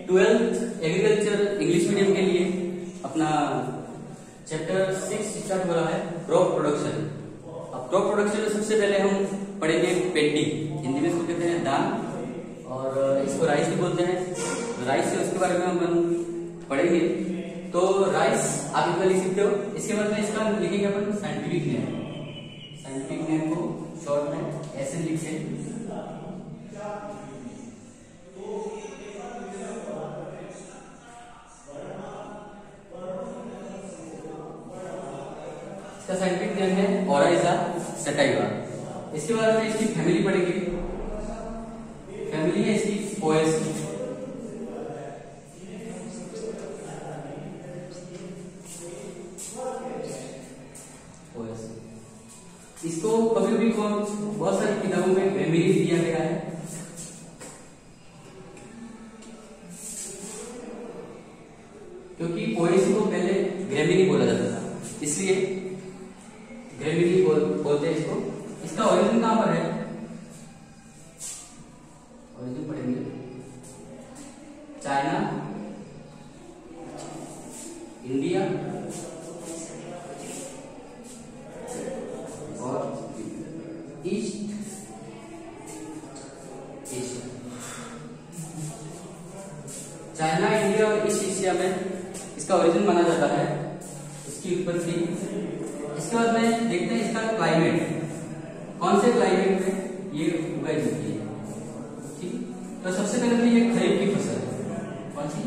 Twelfth agriculture English medium के लिए अपना चैप्टर 6 स्टार्ट हो रहा है, क्रॉप प्रोडक्शन। अब क्रॉप प्रोडक्शन में सबसे पहले हम पढ़ेंगे पेडी, हिंदी में इसको कहते हैं धान और इसको राइस भी बोलते हैं। राइस से उसके बारे में हम पढ़ेंगे। तो राइस आप इतना लिख सकते हो। इसके बाद में इसका लिखेंगे अपन साइंटिफिक नेम। साइंटिफिक नेम को शॉर्ट में ऐसे लिखते हैं। इसका साइंटिफिक नेम है ओराइजा सटाइवा। इसके बाद में इसकी फैमिली पढ़ेंगे। फैमिली है इसकी पोएसी। इसको कभी भी बहुत सारी किताबों में ग्रामीरी दिया गया है। क्योंकि पोएसी को पहले ग्रामीरी बोला जाता था, इसलिए ग्रामीरी बोलते हैं इसको। इसका ओरिजिन कहां पर है? ओरिजिन पढ़ेंगे चाइना, इंडिया और ईस्ट एशिया। चाइना, इंडिया और ईस्ट एशिया में इसका ओरिजिन माना जाता है, इसकी उत्पत्ति। इसके बाद में देखते हैं इसका क्लाइमेट, कौन से क्लाइमेट में ये उगाई जाती है। ठीक, तो सबसे पहले तो ये खरीफ की फसल है। कौन सी?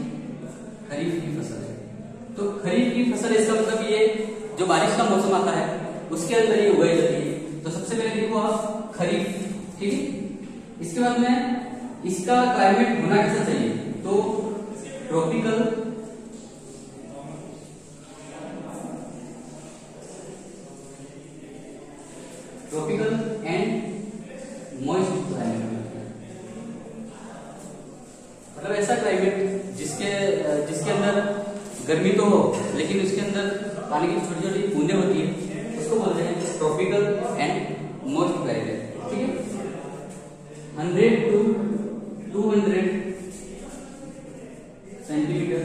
खरीफ की फसल है। तो खरीफ की फसल इसका मतलब ये जो बारिश का मौसम आता है उसके अंदर ये उगाई जाती है। तो सबसे पहले देखो आप खरीफ। ठीक है, इसके बाद में इसका क्लाइमेट होना कैसा चाहिए? तो ट्रॉपिकल एंड मॉइस्ट क्लाइमेट, मतलब ऐसा क्लाइमेट जिसके अंदर गर्मी तो हो लेकिन उसके अंदर पानी की छोटी छोटी बूंदें होती है, उसको बोलते हैं ट्रॉपिकल एंड मॉइस्ट क्लाइमेट। ठीक है, 100 to 200 सेंटीमीटर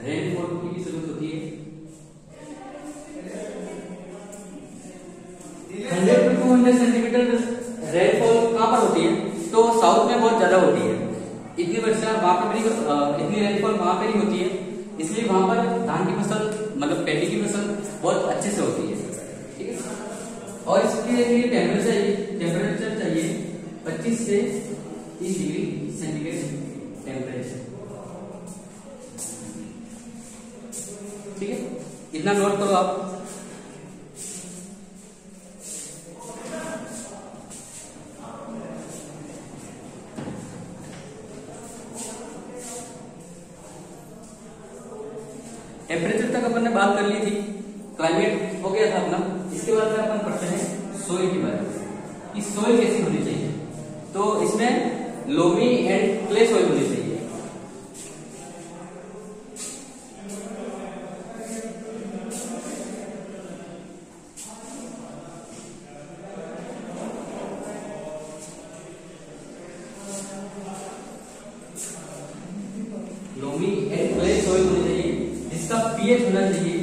रेनफॉल की भी जरूरत होती है। 100 to 200 सेंटीमीटर रेनफॉल कहां पर होती है? तो साउथ में बहुत ज्यादा होती है। इतनी वर्षा वहां पर भी, इतनी रेनफॉल वहां पर ही होती है, इसलिए वहां पर धान की फसल मतलब पैडी की फसल बहुत अच्छे से होती है। ठीक है, और इसके लिए टेम्परेचर चाहिए 25 से 30 डिग्री सेंटीग्रेड टेम्परेचर। ठीक है, इतना नोट करो आप। टेम्परेचर तक अपन ने बात कर ली थी, क्लाइमेट हो गया था अपना। इसके बाद में अपन पढ़ते हैं सोइल के बारे में कि सोइल कैसी होनी चाहिए। तो इसमें लोमी एंड क्ले सोइल होनी चाहिए। लोमी एंड क्ले सोइल होनी चाहिए, जिसका पीएच होना चाहिए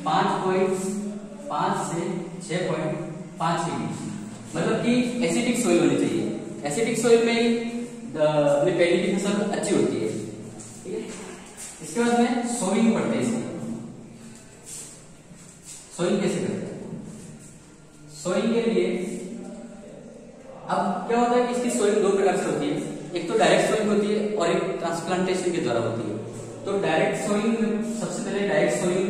5.5 से 6.5 के बीच। मतलब कि एसिडिक सोइल होनी चाहिए। एसिडिक सोइल में ही अपने पैडी की फसल अच्छी होती है। ठीक है, इसके बाद में सोइंग पढ़ते हैं। इसकी सोइंग कैसे करते हैं? सोइंग के लिए अब क्या होता है कि इसकी सोइंग दो प्रकार से होती है। एक तो डायरेक्ट सोइंग होती है और एक ट्रांसप्लांटेशन के द्वारा होती है। तो डायरेक्ट सोइंग, सबसे पहले डायरेक्ट सोइंग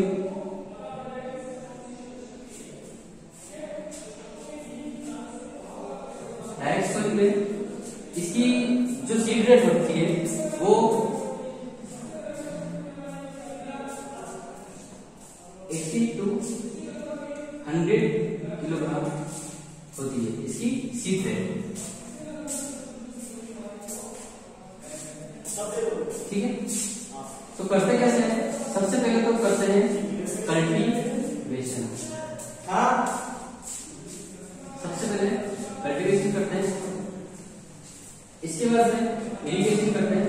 में इसकी जो सीड रेट होती है वो 80 to 100 किलोग्राम होती है, इसकी सीड रेट। ठीक है, तो करते कैसे हैं? सबसे पहले तो करते हैं कल्टीवेशन। सबसे पहले कल्टीवेशन करते हैं, इसके बाद में इरिगेशन करते हैं,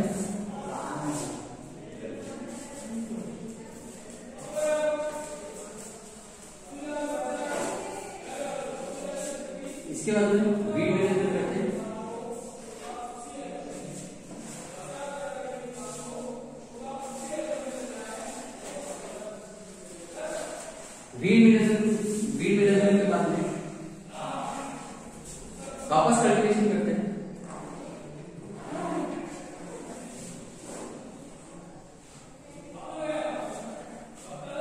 वीड मैनेजमेंट के बाद में वापस कल्टीवेशन करते हैं।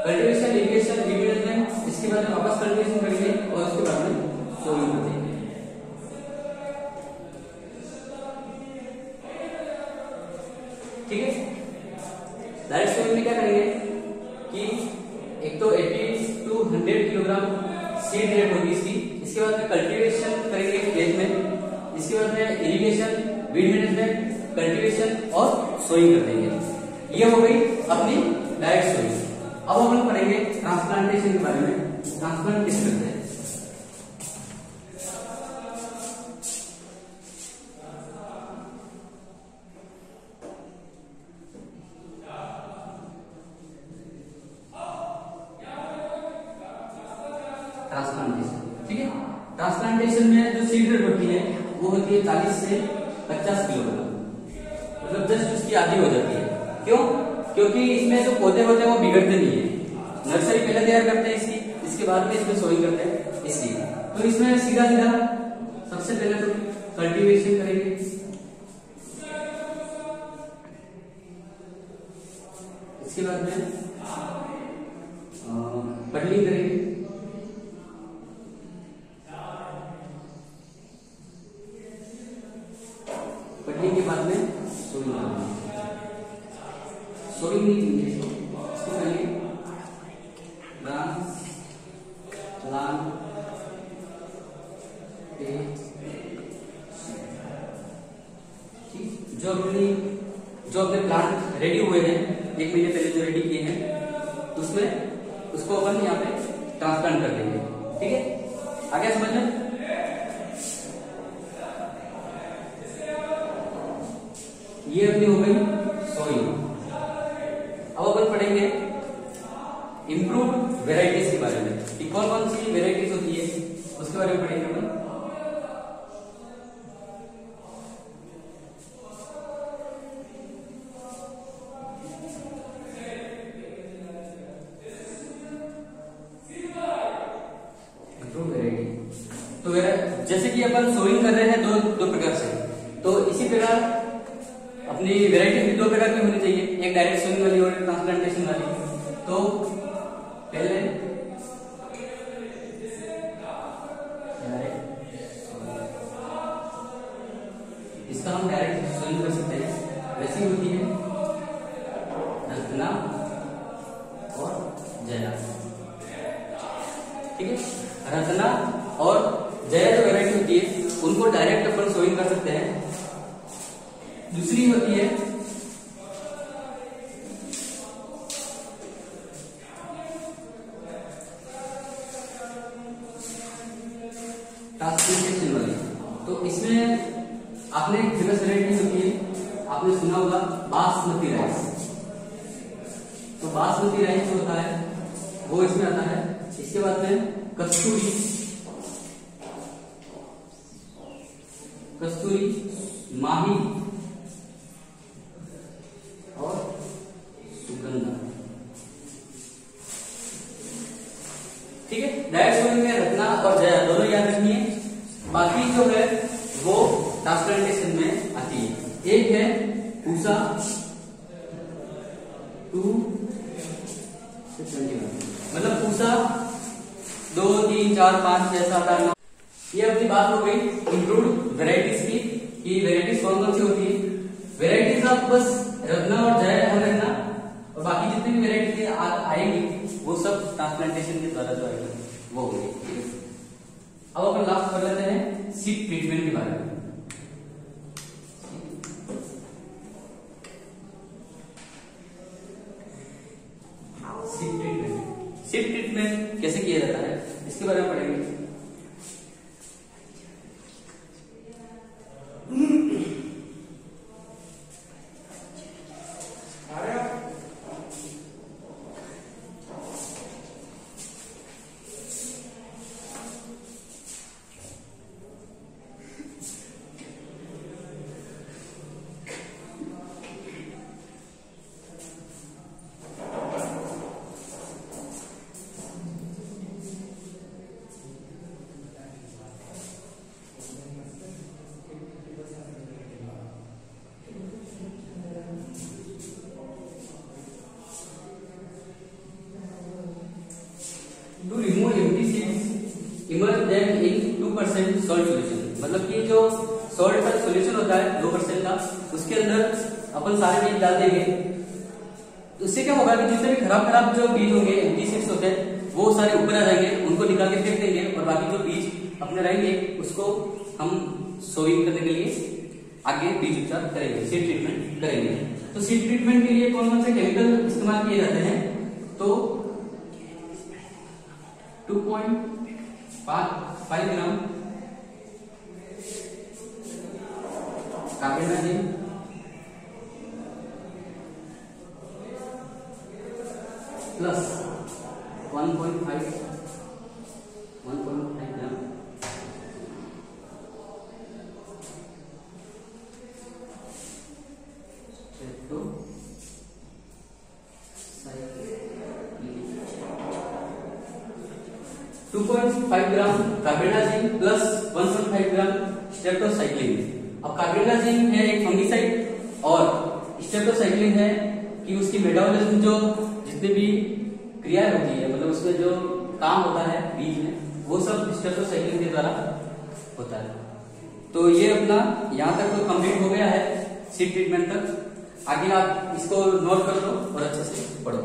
कल्टीवेशन, इरिगेशन, वीड मैनेजमेंट, इसके बाद में वापस कल्टीवेशन करेंगे और उसके बाद में सोइंग कर देंगे। ठीक है, डायरेक्ट सोइंग में क्या करेंगे कि एक तो 80 to 100 किलोग्राम सीड रेट होगी इसकी। इसके बाद में कल्टीवेशन करेंगे खेत में, इसके बाद में इरिगेशन, वीड मैनेजमेंट, कल्टीवेशन और सोइंग कर देंगे। ये हो गई अपनी डायरेक्ट सोइंग। अब हम पढ़ेंगे ट्रांसप्लांटेशन के बारे में। ट्रांसप्लांट किस करते हैं? ट्रांसप्लांटेशन, ठीक है। ट्रांसप्लांटेशन में जो सीड रेट होती है वो होती है 40 से 50 किलोग्राम, मतलब जस्ट उसकी आधी हो जाती है। क्यों? क्योंकि इसमें जो पौधे होते हैं वो बिगड़ते नहीं है। नर्सरी पहले तैयार करते हैं इसकी, इसके बाद में इसमें सोइंग करते हैं इसलिए। तो इसमें सीधा सीधा सबसे पहले तो कल्टीवेशन करेंगे, इसके बाद में पडलिंग करेंगे, पडलिंग के बाद में सोइंग करेंगे। सोइंग नहीं चाहिए इसको पहले जो अपने प्लांट रेडी हुए हैं 1 महीने पहले जो रेडी किए हैं उसमें उसको अपन यहाँ पे ट्रांसप्लांट कर देंगे। ठीक है, आगे समझ में? ये अपनी हो गई सोइंग। अब अपन पढ़ेंगे इम्प्रूव्ड वेराइटीज के बारे में कि कौन कौन सी वेराइटीज होती है, उसके बारे में पढ़ेंगे अपन। तो जैसे कि अपन सोइंग कर रहे हैं दो प्रकार से, तो इसी प्रकार अपनी वेराइटी भी 2 प्रकार की होनी चाहिए, एक डायरेक्ट सोइंग वाली और एक ट्रांसप्लांटेशन वाली। तो पहले इसका हम डायरेक्ट सोइंग कर सकते हैं, वैसी होती है रत्ना और जया। ठीक है, रत्ना और जया जो वेराइटी होती है उनको डायरेक्ट अपन सोइंग कर सकते हैं। दूसरी होती है ट्रांसप्लांटेशन वाली। तो इसमें आपने एक फेमस वेराइटी होती है, आपने सुना होगा बासमती राइस। तो बासमती राइस जो होता है वो इसमें आता है। इसके बाद में कस्तूरी माही और सुगंधा। ठीक है, डायरेक्ट सोइंग में रत्ना और जया दोनों याद रखनी है। बाकी जो है वो ट्रांसप्लांटेशन में आती है। एक है पूसा 2 से 21, मतलब पूसा 2, 3, 4, 5, 6, 7, 8, 9। ये अपनी बात हो गई इंप्रूव्ड वेराइटीज की कि वेराइटीज कौन कौन सी होती है। वेराइटीज आप बस रत्ना और जया ध्यान रखना, और बाकी जितनी भी वेराइटी आएंगी वो सब ट्रांसप्लांटेशन के द्वारा जो आएगी वो होगी। अब अपन लास्ट कर लेते हैं सीड ट्रीटमेंट के बारे में। सीड ट्रीटमेंट कैसे किया जाता है इसके बारे में पढ़ेंगे। बचा, उसके अंदर अपन सारे बीज डाल देंगे। तो उससे क्या होगा कि जितने भी खराब जो बीज होंगे, एम्प्टी सीड्स होते हैं, वो सारे ऊपर आ जाएंगे, उनको निकाल के फेंक देंगे और बाकी जो बीज अपने रहेंगे उसको हम सोइंग करने के लिए आगे बीज उपचार करेंगे, सीड ट्रीटमेंट करेंगे। तो सीड ट्रीटमेंट के लिए कौन कौन से केमिकल इस्तेमाल किए जाते हैं? तो 2.5 ग्राम कार्बेंडाजिम प्लस 1.5 ग्राम कार्बेंडाजिम प्लस 1.5 ग्राम स्ट्रेप्टोसाइक्लिन। अब कार्बेंडाजिम है एक फंगिसाइड और स्ट्रेप्टोसाइक्लिन है कि उसकी मेटाबॉलिज्म जो जितने भी क्रियाएं होती है, मतलब उसमें जो काम होता है बीज में, वो सब स्ट्रेप्टोसाइक्लिन के द्वारा होता है। तो ये अपना यहाँ तक तो कंप्लीट हो गया है सीड ट्रीटमेंट तक। आगे आप इसको नोट कर लो और अच्छे से पढ़ो।